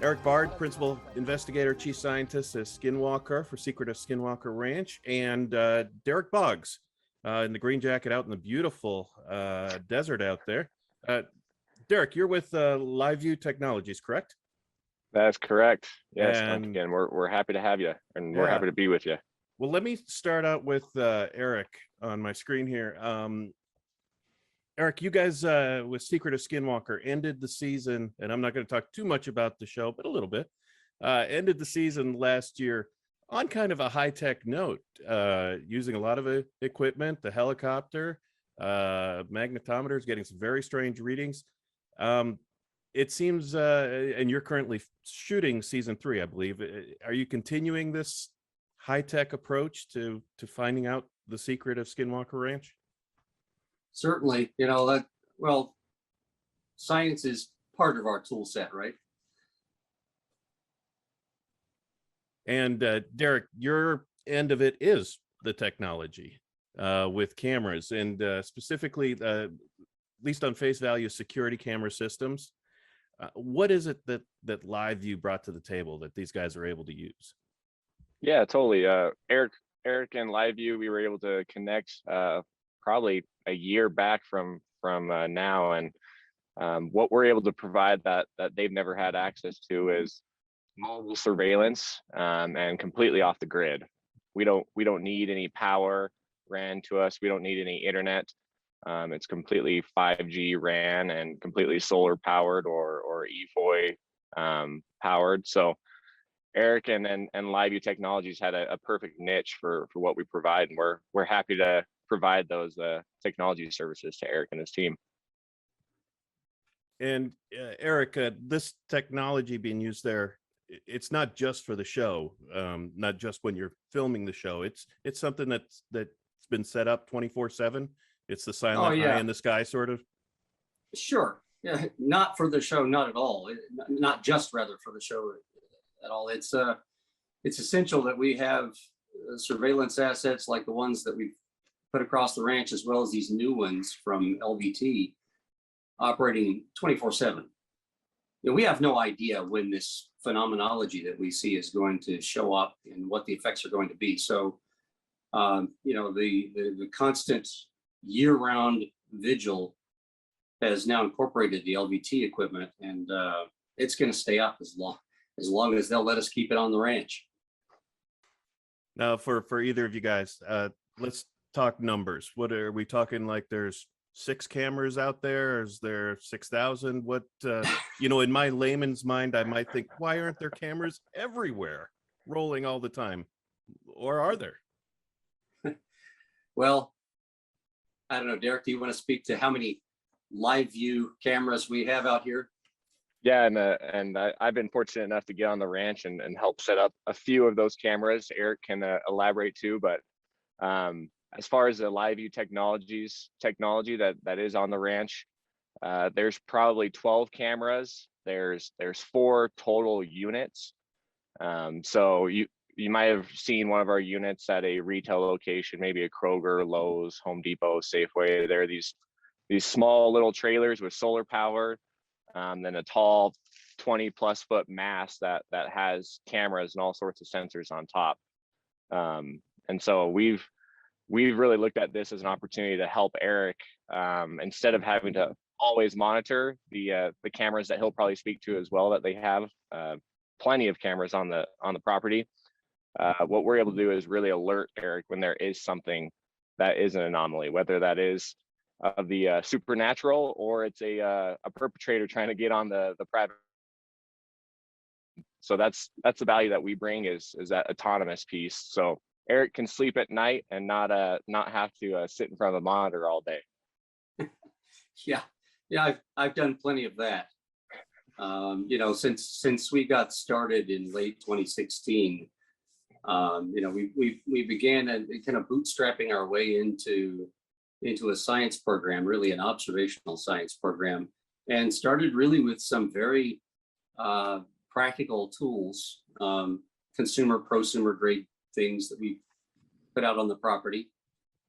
Eric Bard, Principal Investigator, Chief Scientist at Skinwalker for Secret of Skinwalker Ranch, and Derek Boggs in the green jacket out in the beautiful desert out there. Derek, you're with LiveView Technologies, correct? That's correct. Yes, And Duncan, we're happy to have you, and we're yeah. happy to be with you. Well, let me start out with Eric on my screen here. Eric, you guys with Secret of Skinwalker ended the season, and I'm not going to talk too much about the show, but a little bit. Ended the season last year on kind of a high-tech note, using a lot of equipment, the helicopter, magnetometers, getting some very strange readings. It seems, and you're currently shooting season 3, I believe. Are you continuing this high-tech approach to finding out the secret of Skinwalker Ranch? Certainly, well, science is part of our tool set, right? And Derek, your end of it is the technology with cameras, and specifically, at least on face value, security camera systems. What is it that LiveView brought to the table that these guys are able to use? Yeah, totally. Eric and LiveView, we were able to connect probably a year back from now, and what we're able to provide that they've never had access to is mobile surveillance, and completely off the grid. We don't need any power ran to us. We don't need any internet. It's completely 5G ran and completely solar powered or EFOI powered. So Eric and LiveView Technologies had a perfect niche for what we provide, and we're happy to provide those technology services to Eric and his team. And Eric, this technology being used there, it's not just for the show, not just when you're filming the show. It's something that's been set up 24/7. It's the silent eye in the sky, sort of. Sure. Yeah, not for the show, not at all. Not just rather for the show at all. It's essential that we have surveillance assets like the ones that we've put across the ranch, as well as these new ones from LVT, operating 24/7. We have no idea when this phenomenology that we see is going to show up and what the effects are going to be. So, the constant year-round vigil has now incorporated the LVT equipment, and it's going to stay up as long as they'll let us keep it on the ranch. Now, for either of you guys, let's talk numbers. What are we talking? Like, there's 6 cameras out there? Is there 6,000? What, in my layman's mind, I might think, why aren't there cameras everywhere rolling all the time? Or are there? Well, I don't know, Derek, do you want to speak to how many LiveView cameras we have out here? Yeah, and I've been fortunate enough to get on the ranch and help set up a few of those cameras. Eric can elaborate too, but as far as the LiveView technology that is on the ranch, there's probably 12 cameras. There's 4 total units. So you might have seen one of our units at a retail location, maybe a Kroger, Lowe's, Home Depot, Safeway. There are these small little trailers with solar power, then a tall 20+ foot mast that has cameras and all sorts of sensors on top. And so we've really looked at this as an opportunity to help Eric, instead of having to always monitor the cameras that he'll probably speak to as well, that they have plenty of cameras on the property. What we're able to do is really alert Eric when there is something that is an anomaly, whether that is of the supernatural or it's a perpetrator trying to get on the private. So that's the value that we bring is that autonomous piece. So Eric can sleep at night and not have to sit in front of a monitor all day. Yeah, I've done plenty of that. Since we got started in late 2016, we began kind of bootstrapping our way into a science program, really an observational science program, and started really with some very practical tools, prosumer grade things that we put out on the property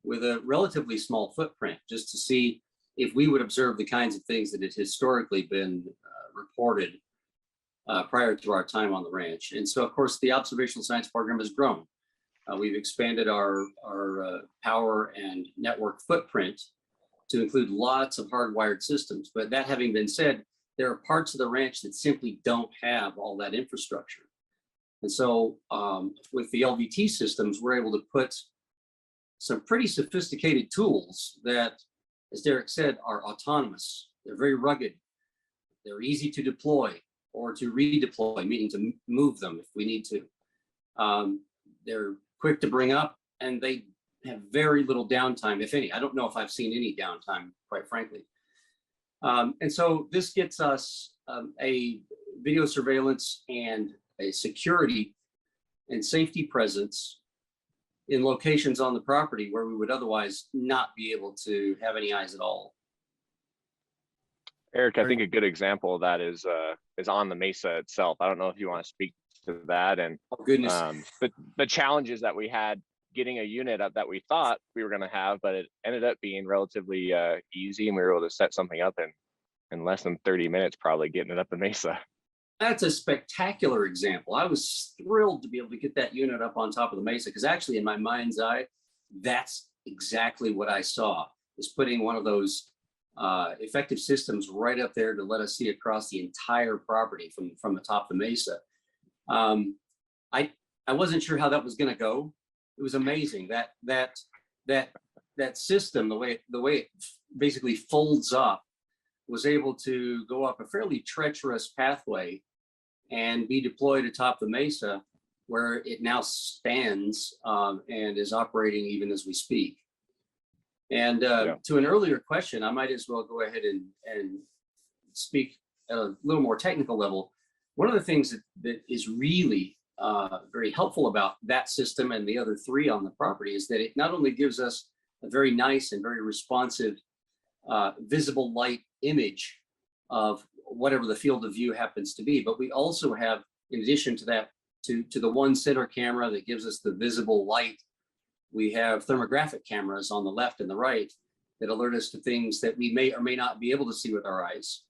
with a relatively small footprint, just to see if we would observe the kinds of things that had historically been reported prior to our time on the ranch. And so, of course, the observational science program has grown. We've expanded our power and network footprint to include lots of hardwired systems. But that having been said, there are parts of the ranch that simply don't have all that infrastructure. And so with the LVT systems, we're able to put some pretty sophisticated tools that, as Derek said, are autonomous. They're very rugged. They're easy to deploy or to redeploy, meaning to move them if we need to. They're quick to bring up, and they have very little downtime, if any. I don't know if I've seen any downtime, quite frankly. And so this gets us a video surveillance and a security and safety presence in locations on the property where we would otherwise not be able to have any eyes at all. Eric, I think a good example of that is on the mesa itself. I don't know if you want to speak to that, and oh goodness, the challenges that we had getting a unit up that we thought we were going to have, but it ended up being relatively easy, and we were able to set something up in less than 30 minutes, probably getting it up the mesa. That's a spectacular example. I was thrilled to be able to get that unit up on top of the mesa, because actually in my mind's eye, that's exactly what I saw, is putting one of those effective systems right up there to let us see across the entire property from the top of the mesa. I wasn't sure how that was going to go. It was amazing that system, the way it basically folds up, was able to go up a fairly treacherous pathway and be deployed atop the mesa, where it now stands and is operating even as we speak. And to an earlier question, I might as well go ahead and speak at a little more technical level. One of the things that is really very helpful about that system and the other three on the property is that it not only gives us a very nice and very responsive visible light image of whatever the field of view happens to be, but we also have, in addition to that, to the one center camera that gives us the visible light, we have thermographic cameras on the left and the right that alert us to things that we may or may not be able to see with our eyes.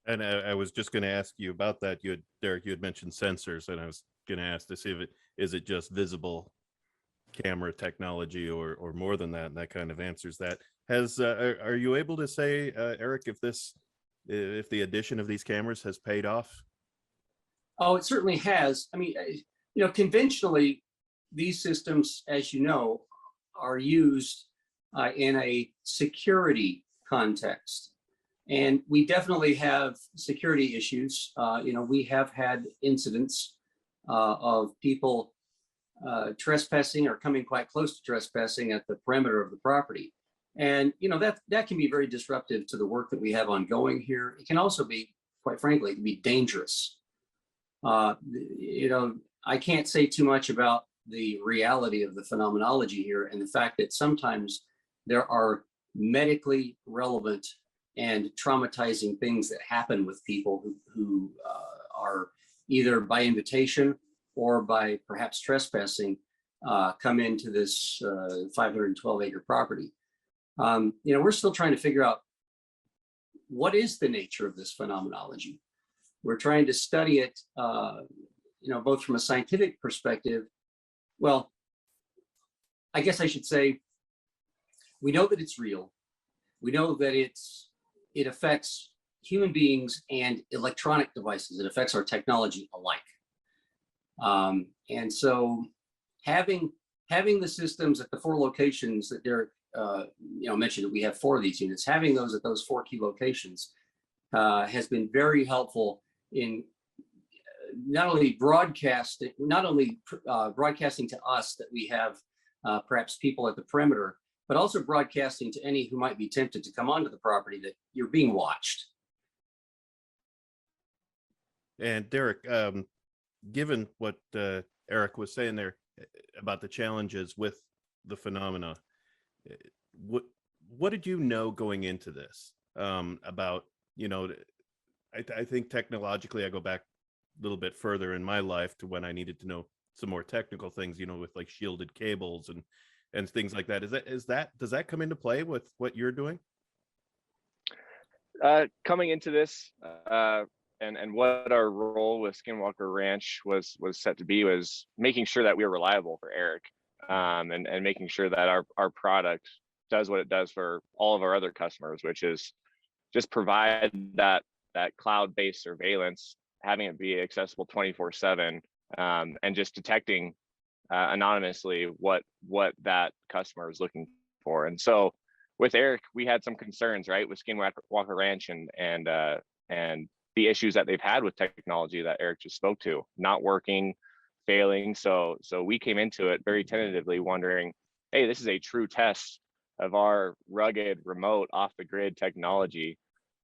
And I was just going to ask you about that. Derek, you had mentioned sensors, and I was going to ask to see if is it just visible camera technology or more than that, and that kind of answers that. Are you able to say, Eric, if the addition of these cameras has paid off? Oh, it certainly has. I mean, conventionally, these systems, as you know, are used in a security context. And we definitely have security issues. We have had incidents of people trespassing or coming quite close to trespassing at the perimeter of the property. And, that can be very disruptive to the work that we have ongoing here. It can also be, quite frankly, it can be dangerous. I can't say too much about the reality of the phenomenology here and the fact that sometimes there are medically relevant and traumatizing things that happen with people who are either by invitation or by perhaps trespassing come into this 512-acre property. We're still trying to figure out what is the nature of this phenomenology. We're trying to study it, both from a scientific perspective. Well, I guess I should say, we know that it's real. We know that it affects human beings and electronic devices. It affects our technology alike. And so having the systems at the 4 locations that Derek mentioned, that we have 4 of these units, having those at those 4 key locations has been very helpful in not only broadcasting to us that we have perhaps people at the perimeter, but also broadcasting to any who might be tempted to come onto the property that you're being watched. And Derek, given what Eric was saying there about the challenges with the phenomena, what did you know going into this about, I think technologically, I go back a little bit further in my life to when I needed to know some more technical things, with like shielded cables and things like that. Does that come into play with what you're doing? coming into this, and what our role with Skinwalker Ranch was set to be was making sure that we were reliable for Eric, and making sure that our product does what it does for all of our other customers, which is just provide that cloud-based surveillance, having it be accessible 24/7, and just detecting anonymously what that customer is looking for. And so with Eric, we had some concerns, right, with Skinwalker Ranch and the issues that they've had with technology that Eric just spoke to, not working, failing. So we came into it very tentatively, wondering, hey, this is a true test of our rugged, remote, off the grid technology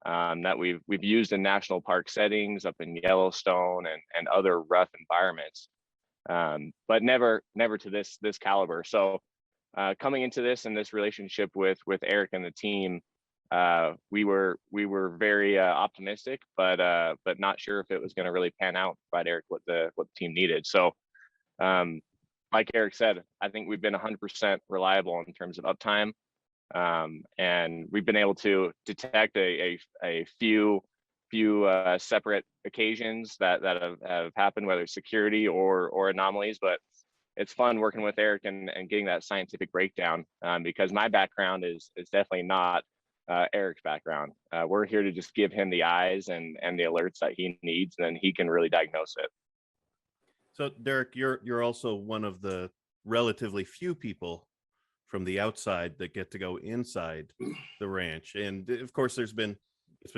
that we've used in national park settings, up in Yellowstone and other rough environments, but never to this caliber. So coming into this and this relationship with Eric and the team, we were very optimistic, but not sure if it was going to really pan out, provide Eric what the team needed. So like Eric said, I think we've been 100% reliable in terms of uptime. And we've been able to detect a few separate occasions that have happened, whether it's security or anomalies. But it's fun working with Eric and getting that scientific breakdown, because my background is definitely not Eric's background. We're here to just give him the eyes and the alerts that he needs, and then he can really diagnose it. So Derek, you're also one of the relatively few people from the outside that get to go inside the ranch. And of course, it's been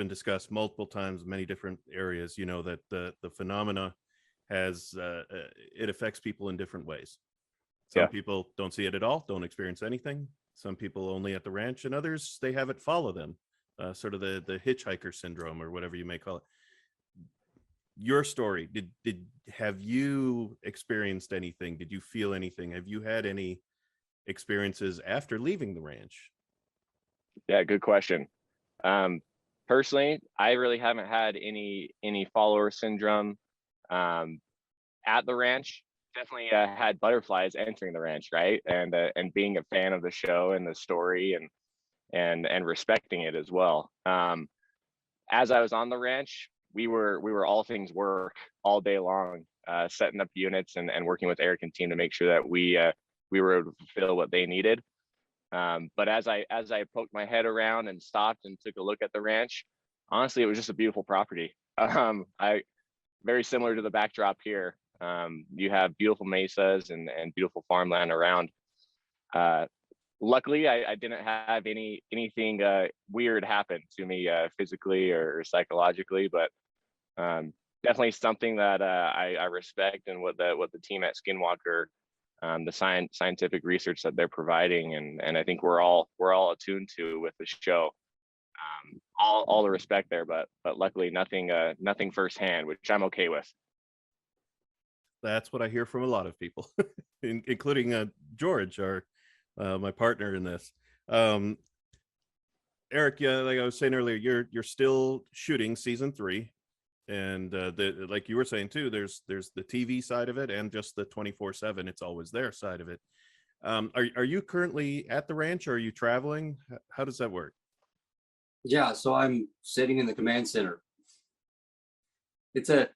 discussed multiple times, many different areas, that the phenomena has, it affects people in different ways. Some people don't see it at all, don't experience anything. Some people only at the ranch, and others, they have it follow them, sort of the hitchhiker syndrome or whatever you may call it. Your story, have you experienced anything? Did you feel anything? Have you had any experiences after leaving the ranch? Yeah, good question. Personally, I really haven't had any follower syndrome at the ranch. Definitely had butterflies entering the ranch, right? And being a fan of the show and the story and respecting it as well. As I was on the ranch, we were all things work all day long, setting up units and working with Eric and team to make sure that we were able to fulfill what they needed. But as I poked my head around and stopped and took a look at the ranch, honestly, it was just a beautiful property. Very similar to the backdrop here. You have beautiful mesas and beautiful farmland around. Luckily, I didn't have anything weird happen to me physically or psychologically, but definitely something that I respect, and what the team at Skinwalker, the scientific research that they're providing, and I think we're all attuned to with the show. All the respect there, but luckily nothing firsthand, which I'm okay with. That's what I hear from a lot of people, including George, my partner in this. Eric, yeah, like I was saying earlier, you're still shooting season 3, and like you were saying too, there's the TV side of it and just the 24/7, it's always there side of it. Are you currently at the ranch, or are you traveling? How does that work? Yeah, so I'm sitting in the command center. It's a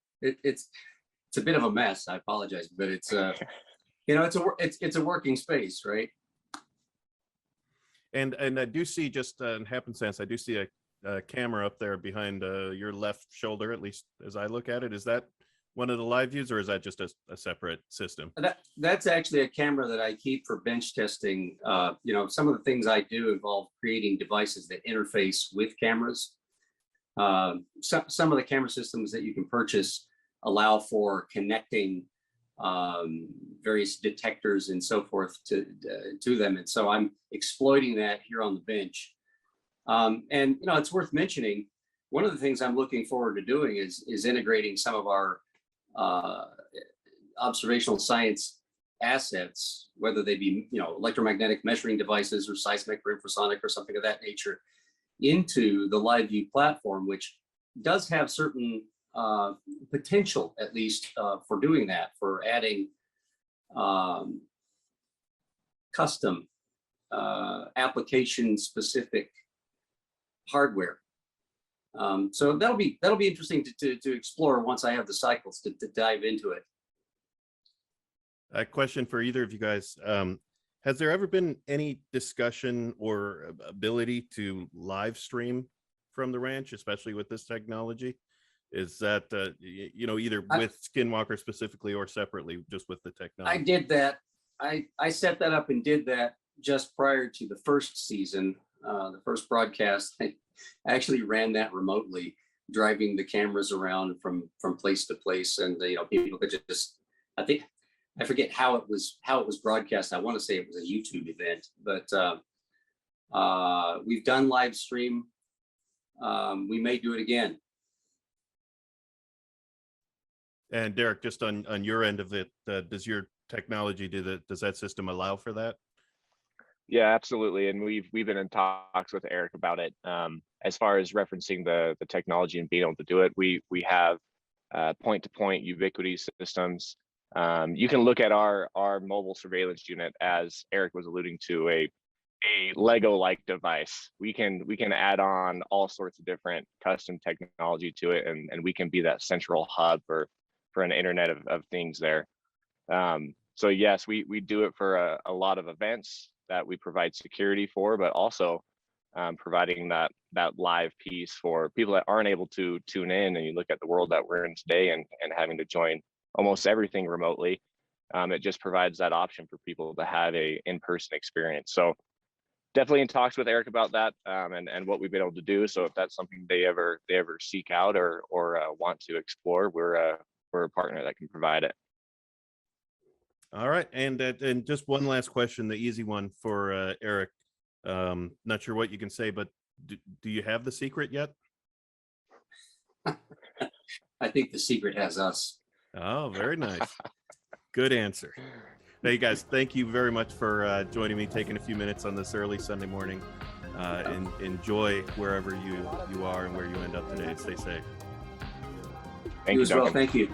bit of a mess. I apologize, but it's it's a working space, right? And I do see, just in happenstance, I do see a camera up there behind your left shoulder, at least as I look at it. Is that one of the live views, or is that just a separate system? That's actually a camera that I keep for bench testing. Some of the things I do involve creating devices that interface with cameras. Some of the camera systems that you can purchase allow for connecting various detectors and so forth to them, and so I'm exploiting that here on the bench. And it's worth mentioning, one of the things I'm looking forward to doing is integrating some of our observational science assets, whether they be electromagnetic measuring devices or seismic or infrasonic or something of that nature, into the LiveView platform, which does have certain potential, at least for doing that, for adding custom application specific hardware So that'll be interesting to explore once I have the cycles to dive into it. A question for either of you guys. Has there ever been any discussion or ability to live stream from the ranch, especially with this technology? Is that, either with Skinwalker specifically or separately, just with the technology? I did that. I set that up and did that just prior to the first season, the first broadcast. I actually ran that remotely, driving the cameras around from place to place, and people could just, I forget how it was broadcast. I want to say it was a YouTube event, but we've done live stream. We may do it again. And Derek, just on your end of it, does your technology does that system allow for that? Yeah, absolutely. And we've been in talks with Eric about it. As far as referencing the technology and being able to do it, we have point-to-point ubiquity systems. You can look at our mobile surveillance unit, as Eric was alluding to, a Lego-like device. We can add on all sorts of different custom technology to it, and we can be that central hub for an internet of things there. So yes, we do it for a lot of events that we provide security for, but also providing that live piece for people that aren't able to tune in. And you look at the world that we're in today and having to join almost everything remotely. It just provides that option for people to have a in-person experience. So definitely in talks with Eric about that, and what we've been able to do. So if that's something they ever seek out or want to explore, we're a partner that can provide it. All right, and just one last question, the easy one for Eric. Not sure what you can say, but do you have the secret yet? I think the secret has us. Oh, very nice. Good answer. Now, you guys, thank you very much for joining me, taking a few minutes on this early Sunday morning. And enjoy wherever you are and where you end up today. Stay safe. Thank you, as well. Duncan. Thank you.